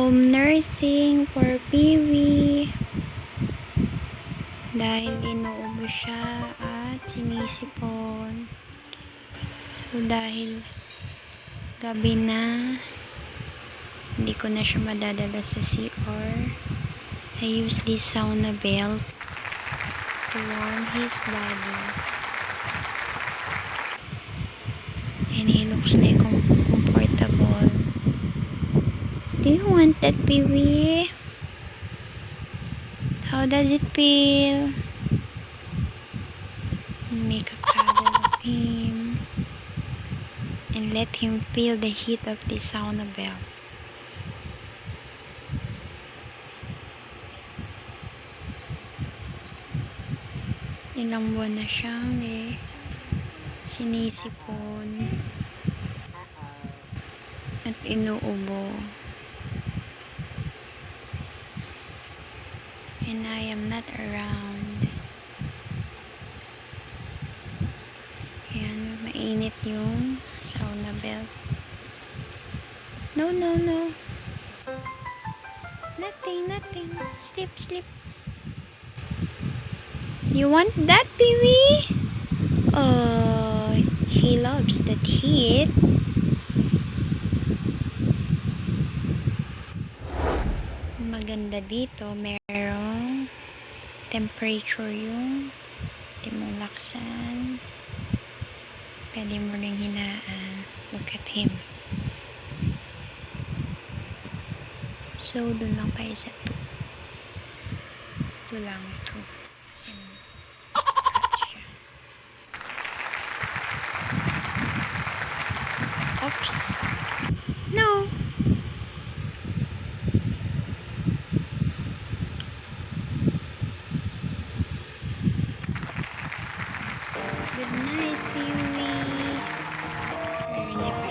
Home nursing for Piwee. Dahil inuubo siya at sinisipon. So, dahil gabi na, hindi ko na siya madadala sa CR. I use this sauna belt to warm his body. And he looks like comfortable. Do you want that, Piwee? How does it feel? Make a cuddle of him and let him feel the heat of the sauna belt. Ilang buwan na siyang sinisipon at inuubo. And I am not around. Ayan, mainit yung sauna belt. No, no, no. Nothing, nothing. Sleep, sleep. You want that, Piwee? Oh, he loves that heat. Maganda dito, merong temperature yung timulaksan. Pwede mo ring hinaan. Look at him. So, dun lang kayo sa 2. Ito lang 2. Oops.